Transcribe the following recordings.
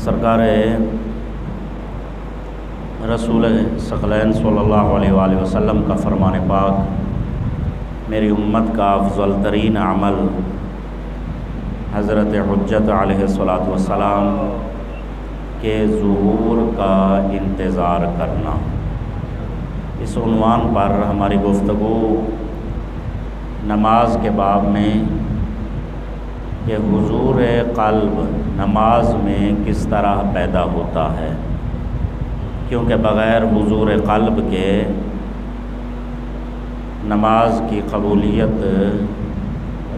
سرکار رسول ثقلین صلی اللہ علیہ وآلہ وسلم کا فرمان پاک، میری امت کا افضل ترین عمل حضرت حجت علیہ الصلاۃ والسلام کے ظہور کا انتظار کرنا۔ اس عنوان پر ہماری گفتگو نماز کے باب میں کہ حضور قلب نماز میں کس طرح پیدا ہوتا ہے، کیونکہ بغیر حضور قلب کے نماز کی قبولیت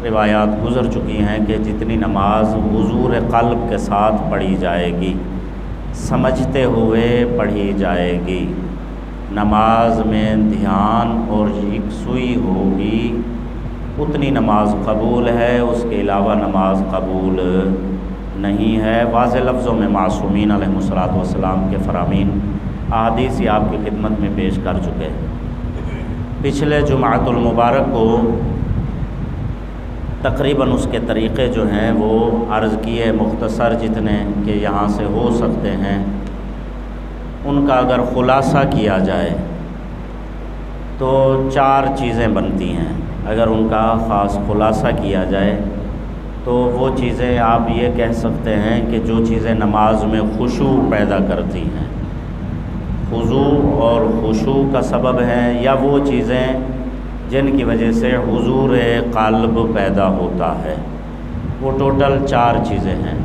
روایات گزر چکی ہیں کہ جتنی نماز حضور قلب کے ساتھ پڑھی جائے گی، سمجھتے ہوئے پڑھی جائے گی، نماز میں دھیان اور یکسوئی ہوگی، اتنی نماز قبول ہے، اس کے علاوہ نماز قبول نہیں ہے۔ واضح لفظوں میں معصومین علیہ الصلوۃ والسلام کے فرامین احادیث آپ کی خدمت میں پیش کر چکے۔ پچھلے جمعۃ المبارک کو تقریباً اس کے طریقے جو ہیں وہ عرض کیے، مختصر جتنے کہ یہاں سے ہو سکتے ہیں ان کا اگر خلاصہ کیا جائے تو 4 چیزیں بنتی ہیں۔ اگر ان کا خاص خلاصہ کیا جائے تو وہ چیزیں آپ یہ کہہ سکتے ہیں کہ جو چیزیں نماز میں خشوع پیدا کرتی ہیں، خضوع اور خشوع کا سبب ہیں، یا وہ چیزیں جن کی وجہ سے حضور قلب پیدا ہوتا ہے۔ وہ ٹوٹل 4 چیزیں ہیں۔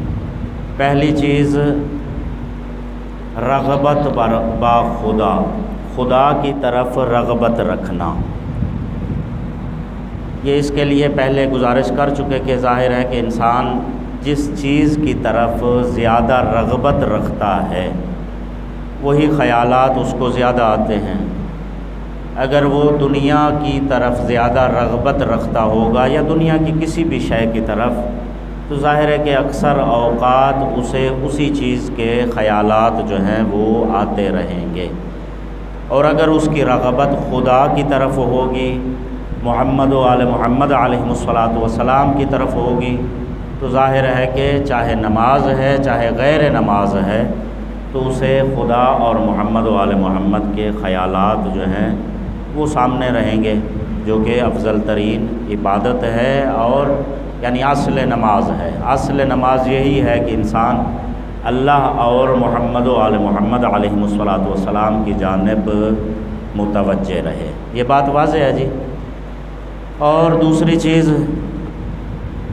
پہلی چیز رغبت با خدا، خدا کی طرف رغبت رکھنا۔ یہ اس کے لیے پہلے گزارش کر چکے کہ ظاہر ہے کہ انسان جس چیز کی طرف زیادہ رغبت رکھتا ہے وہی خیالات اس کو زیادہ آتے ہیں۔ اگر وہ دنیا کی طرف زیادہ رغبت رکھتا ہوگا یا دنیا کی کسی بھی شے کی طرف، تو ظاہر ہے کہ اکثر اوقات اسے اسی چیز کے خیالات جو ہیں وہ آتے رہیں گے۔ اور اگر اس کی رغبت خدا کی طرف ہوگی، محمد و آل محمد علیہ الصلوۃ والسلام کی طرف ہوگی، تو ظاہر ہے کہ چاہے نماز ہے چاہے غیر نماز ہے تو اسے خدا اور محمد و آل محمد کے خیالات جو ہیں وہ سامنے رہیں گے، جو کہ افضل ترین عبادت ہے اور یعنی اصل نماز ہے۔ اصل نماز یہی ہے کہ انسان اللہ اور محمد و آل محمد علیہ الصلوۃ والسلام کی جانب متوجہ رہے۔ یہ بات واضح ہے جی۔ اور دوسری چیز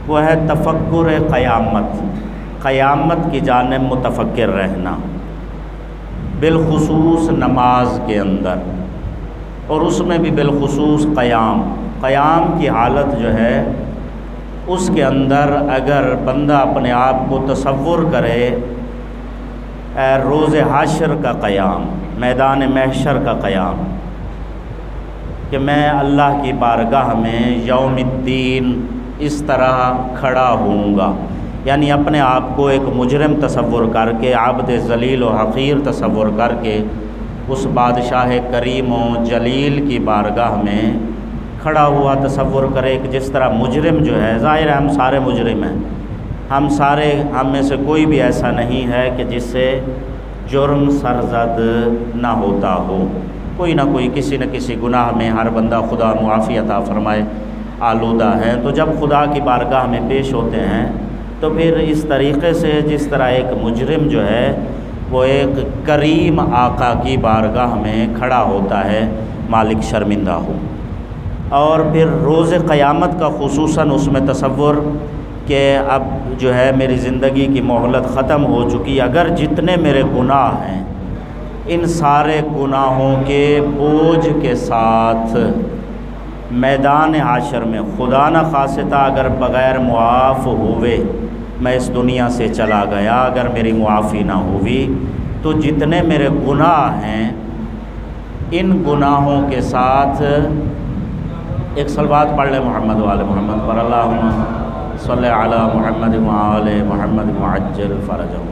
وہ ہے تفکر قیامت، قیامت کی جانب متفکر رہنا، بالخصوص نماز کے اندر، اور اس میں بھی بالخصوص قیام کی حالت جو ہے اس کے اندر اگر بندہ اپنے آپ کو تصور کرے روز حشر کا قیام، میدان محشر کا قیام، کہ میں اللہ کی بارگاہ میں یوم الدین اس طرح کھڑا ہوں گا، یعنی اپنے آپ کو ایک مجرم تصور کر کے، عبد ذلیل و حقیر تصور کر کے اس بادشاہ کریم و جلیل کی بارگاہ میں کھڑا ہوا تصور کرے کہ جس طرح مجرم جو ہے، ظاہر ہے ہم سارے مجرم ہیں، ہم میں سے کوئی بھی ایسا نہیں ہے کہ جس سے جرم سرزد نہ ہوتا ہو، کوئی نہ کوئی کسی نہ کسی گناہ میں ہر بندہ خدا معافی عطا فرمائے آلودہ ہے۔ تو جب خدا کی بارگاہ میں پیش ہوتے ہیں تو پھر اس طریقے سے جس طرح ایک مجرم جو ہے وہ ایک کریم آقا کی بارگاہ میں کھڑا ہوتا ہے، مالک شرمندہ ہو۔ اور پھر روز قیامت کا خصوصاً اس میں تصور کہ اب جو ہے میری زندگی کی مہلت ختم ہو چکی، اگر جتنے میرے گناہ ہیں ان سارے گناہوں کے بوجھ کے ساتھ میدان حشر میں خدا نہ خواستہ اگر بغیر معاف ہوئے میں اس دنیا سے چلا گیا، اگر میری معافی نہ ہوئی تو جتنے میرے گناہ ہیں ان گناہوں کے ساتھ ایک صلوات پڑھ لیں محمد و آل محمد پر، اللہم صلی علی محمد و آل محمد وعجل فرجہم۔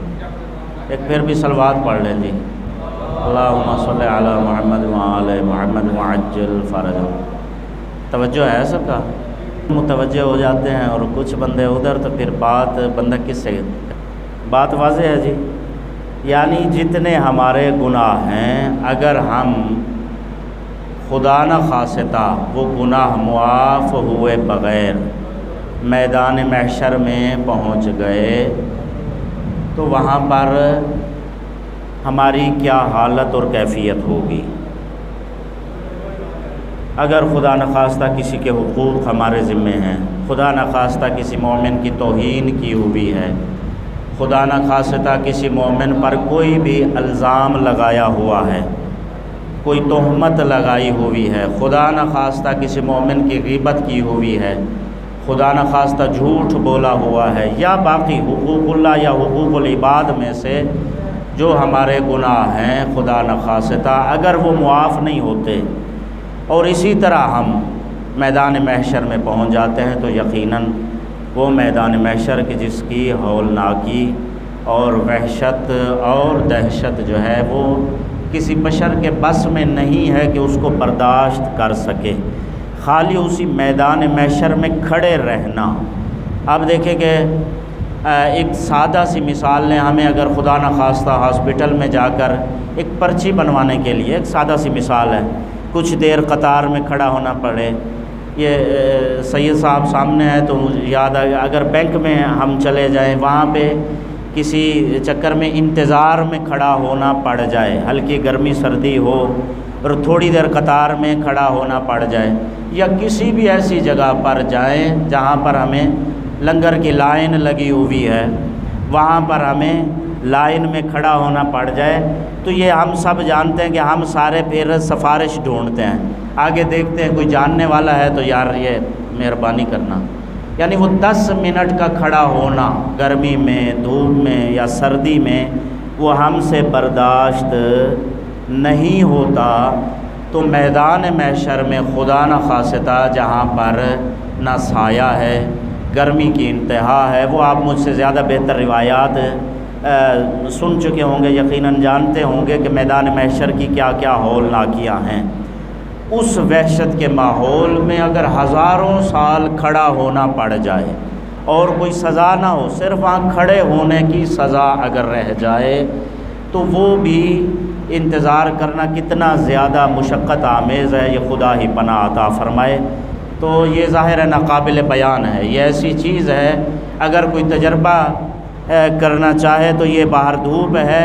ایک پھر بھی صلوات پڑھ لیں جی، اللہم صلی علی محمد و آل محمد وعجل فرجہم۔ توجہ ہے سب کا؟ متوجہ ہو جاتے ہیں اور کچھ بندے ادھر، تو پھر بات بندہ کس سے؟ بات واضح ہے جی۔ یعنی جتنے ہمارے گناہ ہیں اگر ہم خدا نخواستہ وہ گناہ معاف ہوئے بغیر میدان محشر میں پہنچ گئے تو وہاں پر ہماری کیا حالت اور کیفیت ہوگی۔ اگر خدا نخواستہ کسی کے حقوق ہمارے ذمے ہیں، خدا نخواستہ کسی مومن کی توہین کی ہوئی ہے، خدا نخواستہ کسی مومن پر کوئی بھی الزام لگایا ہوا ہے، کوئی تہمت لگائی ہوئی ہے، خدا نخواستہ کسی مومن کی غیبت کی ہوئی ہے، خدا نخواستہ جھوٹ بولا ہوا ہے، یا باقی حقوق اللہ یا حقوق العباد میں سے جو ہمارے گناہ ہیں خدا نخواستہ اگر وہ معاف نہیں ہوتے اور اسی طرح ہم میدان محشر میں پہنچ جاتے ہیں تو یقیناً وہ میدان محشر کی جس کی ہولناکی اور وحشت اور دہشت جو ہے وہ کسی بشر کے بس میں نہیں ہے کہ اس کو برداشت کر سکے۔ خالی اسی میدان محشر میں کھڑے رہنا، اب دیکھیں کہ ایک سادہ سی مثال نے ہمیں اگر خدا نخواستہ ہاسپٹل میں جا کر ایک پرچی بنوانے کے لیے، ایک سادہ سی مثال ہے، کچھ دیر قطار میں کھڑا ہونا پڑے، یہ سید صاحب سامنے ہے تو مجھے یاد آیا اگر بینک میں ہم چلے جائیں وہاں پہ کسی چکر میں انتظار میں کھڑا ہونا پڑ جائے، ہلکی گرمی سردی ہو اور تھوڑی دیر قطار میں کھڑا ہونا پڑ جائے، یا کسی بھی ایسی جگہ پر جائیں جہاں پر ہمیں لنگر کی لائن لگی ہوئی ہے، وہاں پر ہمیں لائن میں کھڑا ہونا پڑ جائے تو یہ ہم سب جانتے ہیں کہ ہم سارے پھر سفارش ڈھونڈتے ہیں، آگے دیکھتے ہیں کوئی جاننے والا ہے تو یار یہ مہربانی کرنا، یعنی وہ 10 منٹ کا کھڑا ہونا گرمی میں، دھوپ میں یا سردی میں وہ ہم سے برداشت نہیں ہوتا، تو میدان محشر میں خدا نخواستہ جہاں پر نہ سایہ ہے، گرمی کی انتہا ہے، وہ آپ مجھ سے زیادہ بہتر روایات سن چکے ہوں گے، یقیناً جانتے ہوں گے کہ میدان محشر کی کیا کیا ہولناکیاں ہیں۔ اس وحشت کے ماحول میں اگر ہزاروں سال کھڑا ہونا پڑ جائے اور کوئی سزا نہ ہو، صرف وہاں کھڑے ہونے کی سزا اگر رہ جائے تو وہ بھی انتظار کرنا کتنا زیادہ مشقت آمیز ہے، یہ خدا ہی پناہ عطا فرمائے۔ تو یہ ظاہر ہے ناقابل بیان ہے، یہ ایسی چیز ہے اگر کوئی تجربہ کرنا چاہے تو یہ باہر دھوپ ہے،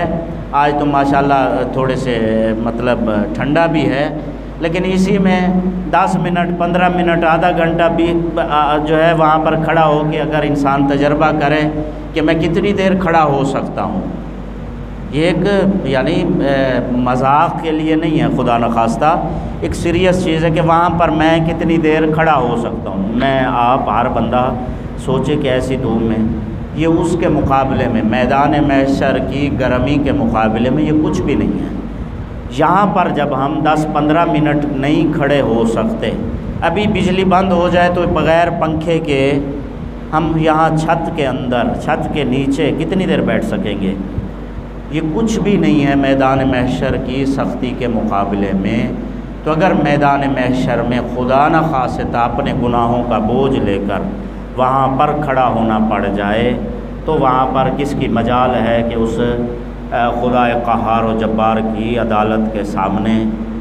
آج تو ماشاءاللہ تھوڑے سے مطلب ٹھنڈا بھی ہے، لیکن اسی میں 10 منٹ 15 منٹ آدھا گھنٹہ بھی جو ہے وہاں پر کھڑا ہو کے اگر انسان تجربہ کرے کہ میں کتنی دیر کھڑا ہو سکتا ہوں، یہ ایک یعنی مذاق کے لیے نہیں ہے، خدا نخواستہ ایک سیریس چیز ہے کہ وہاں پر میں کتنی دیر کھڑا ہو سکتا ہوں۔ میں آپ ہر بندہ سوچے کہ ایسی دھوپ میں، یہ اس کے مقابلے میں میدان محشر کی گرمی کے مقابلے میں یہ کچھ بھی نہیں ہے۔ یہاں پر جب ہم 10-15 منٹ نہیں کھڑے ہو سکتے، ابھی بجلی بند ہو جائے تو بغیر پنکھے کے ہم یہاں چھت کے اندر، چھت کے نیچے کتنی دیر بیٹھ سکیں گے؟ یہ کچھ بھی نہیں ہے میدان محشر کی سختی کے مقابلے میں۔ تو اگر میدان محشر میں خدا نخواستہ اپنے گناہوں کا بوجھ لے کر وہاں پر کھڑا ہونا پڑ جائے تو وہاں پر کس کی مجال ہے کہ اس خدا قہار و جبار کی عدالت کے سامنے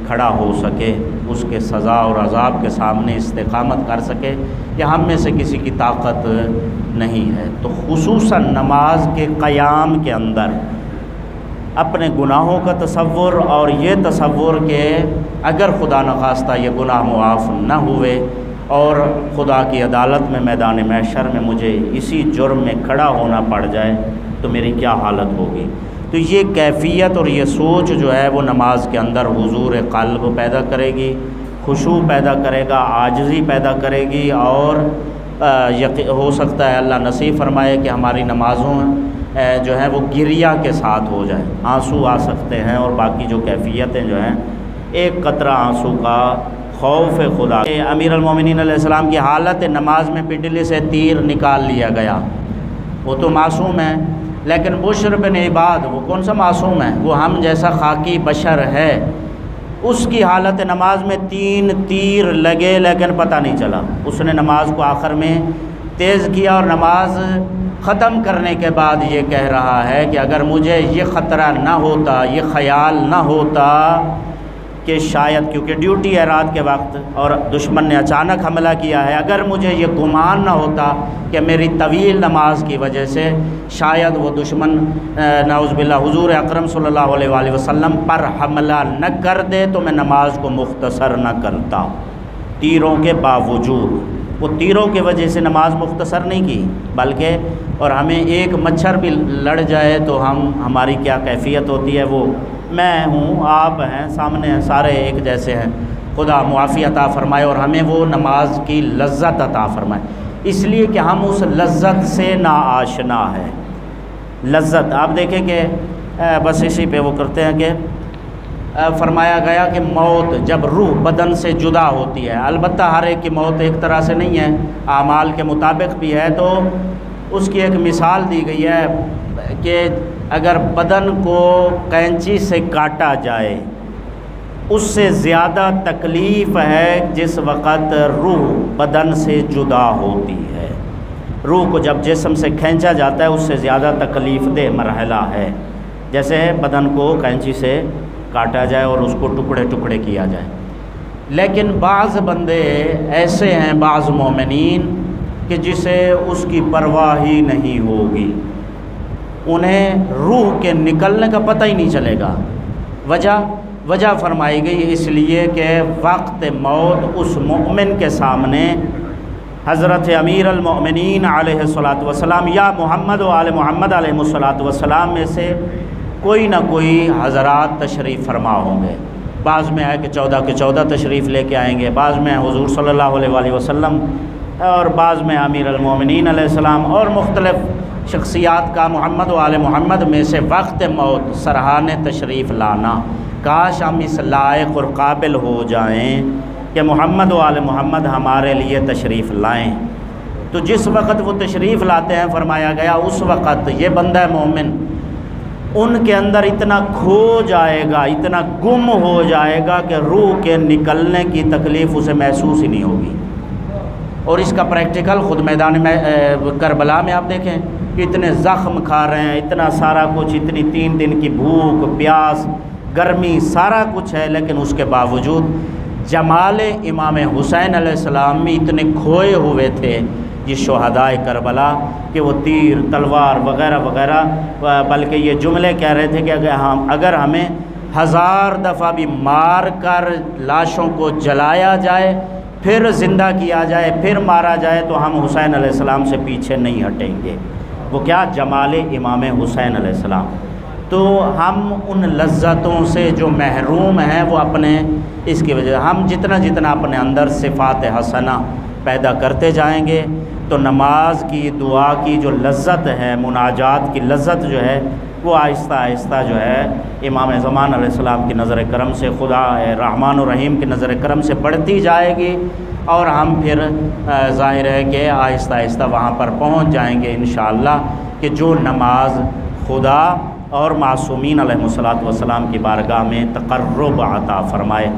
کھڑا ہو سکے، اس کے سزا اور عذاب کے سامنے استقامت کر سکے، یا ہم میں سے کسی کی طاقت نہیں ہے۔ تو خصوصاً نماز کے قیام کے اندر اپنے گناہوں کا تصور اور یہ تصور کہ اگر خدا نخواستہ یہ گناہ معاف نہ ہوئے اور خدا کی عدالت میں میدان محشر میں مجھے اسی جرم میں کھڑا ہونا پڑ جائے تو میری کیا حالت ہوگی۔ تو یہ کیفیت اور یہ سوچ جو ہے وہ نماز کے اندر حضور قلب پیدا کرے گی، خشوع پیدا کرے گا، عاجزی پیدا کرے گی، اور ہو سکتا ہے اللہ نصیب فرمائے کہ ہماری نمازوں جو ہیں وہ گریہ کے ساتھ ہو جائے، آنسو آ سکتے ہیں، اور باقی جو کیفیتیں جو ہیں ایک قطرہ آنسو کا خوف خدا۔ امیر المومنین علیہ السلام کی حالت نماز میں پنڈلی سے تیر نکال لیا گیا، وہ تو معصوم ہے، لیکن بشر بن عباد وہ کون سا معصوم ہے؟ وہ ہم جیسا خاکی بشر ہے، اس کی حالت نماز میں 3 تیر لگے لیکن پتہ نہیں چلا، اس نے نماز کو آخر میں تیز کیا اور نماز ختم کرنے کے بعد یہ کہہ رہا ہے کہ اگر مجھے یہ خطرہ نہ ہوتا، یہ خیال نہ ہوتا کہ شاید، کیونکہ ڈیوٹی ہے رات کے وقت اور دشمن نے اچانک حملہ کیا ہے، اگر مجھے یہ گمان نہ ہوتا کہ میری طویل نماز کی وجہ سے شاید وہ دشمن نعوذ باللہ حضور اکرم صلی اللہ علیہ وآلہ وسلم پر حملہ نہ کر دے تو میں نماز کو مختصر نہ کرتا تیروں کے باوجود۔ وہ تیروں کی وجہ سے نماز مختصر نہیں کی، بلکہ اور ہمیں ایک مچھر بھی لڑ جائے تو ہماری کیا کیفیت ہوتی ہے، وہ میں ہوں، آپ ہیں، سامنے ہیں، سارے ایک جیسے ہیں، خدا معافی عطا فرمائے اور ہمیں وہ نماز کی لذت عطا فرمائے، اس لیے کہ ہم اس لذت سے نا آشنا ہے۔ لذت آپ دیکھیں کہ بس اسی پہ وہ کرتے ہیں کہ فرمایا گیا کہ موت جب روح بدن سے جدا ہوتی ہے، البتہ ہر ایک کی موت ایک طرح سے نہیں ہے، اعمال کے مطابق بھی ہے، تو اس کی ایک مثال دی گئی ہے کہ اگر بدن کو قینچی سے کاٹا جائے اس سے زیادہ تکلیف ہے جس وقت روح بدن سے جدا ہوتی ہے۔ روح کو جب جسم سے کھینچا جاتا ہے اس سے زیادہ تکلیف دہ مرحلہ ہے، جیسے بدن کو قینچی سے کاٹا جائے اور اس کو ٹکڑے ٹکڑے کیا جائے۔ لیکن بعض بندے ایسے ہیں، بعض مومنین کہ جسے اس کی پرواہ ہی نہیں ہوگی، انہیں روح کے نکلنے کا پتہ ہی نہیں چلے گا۔ وجہ فرمائی گئی اس لیے کہ وقت موت اس مومن کے سامنے حضرت امیر المؤمنین علیہ الصلاۃ والسلام یا محمد و آل محمد علیہ الصلاۃ والسلام میں سے کوئی نہ کوئی حضرات تشریف فرما ہوں گے۔ بعض میں ہے کہ 14 کے 14 تشریف لے کے آئیں گے، بعض میں حضور صلی اللہ علیہ وآلہ وسلم، اور بعض میں امیر المومنین علیہ السلام، اور مختلف شخصیات کا محمد و آل محمد میں سے وقت موت سرحان تشریف لانا۔ کاش ہم اس لائق اور قابل ہو جائیں کہ محمد و آل محمد ہمارے لیے تشریف لائیں۔ تو جس وقت وہ تشریف لاتے ہیں فرمایا گیا اس وقت یہ بندہ مومن ان کے اندر اتنا کھو جائے گا، اتنا گم ہو جائے گا کہ روح کے نکلنے کی تکلیف اسے محسوس ہی نہیں ہوگی۔ اور اس کا پریکٹیکل خود میدان میں کربلا میں آپ دیکھیں کہ اتنے زخم کھا رہے ہیں، اتنا سارا کچھ، اتنی 3 دن کی بھوک پیاس گرمی سارا کچھ ہے، لیکن اس کے باوجود جمال امام حسین علیہ السلام میں اتنے کھوئے ہوئے تھے یہ شہدائے کربلا کہ وہ تیر تلوار وغیرہ وغیرہ، بلکہ یہ جملے کہہ رہے تھے کہ اگر ہمیں 1000 دفعہ بھی مار کر لاشوں کو جلایا جائے، پھر زندہ کیا جائے، پھر مارا جائے، تو ہم حسین علیہ السلام سے پیچھے نہیں ہٹیں گے۔ وہ کیا؟ جمال امام حسین علیہ السلام۔ تو ہم ان لذتوں سے جو محروم ہیں وہ اپنے اس کی وجہ، ہم جتنا اپنے اندر صفات حسنہ پیدا کرتے جائیں گے تو نماز کی، دعا کی جو لذت ہے، مناجات کی لذت جو ہے، وہ آہستہ آہستہ جو ہے امام زمان علیہ السلام کی نظر کرم سے، خدا رحمان الرحیم کی نظر کرم سے بڑھتی جائے گی، اور ہم پھر ظاہر ہے کہ آہستہ آہستہ وہاں پر پہنچ جائیں گے انشاءاللہ کہ جو نماز خدا اور معصومین علیہ الصلوۃ والسلام کی بارگاہ میں تقرب عطا فرمائے۔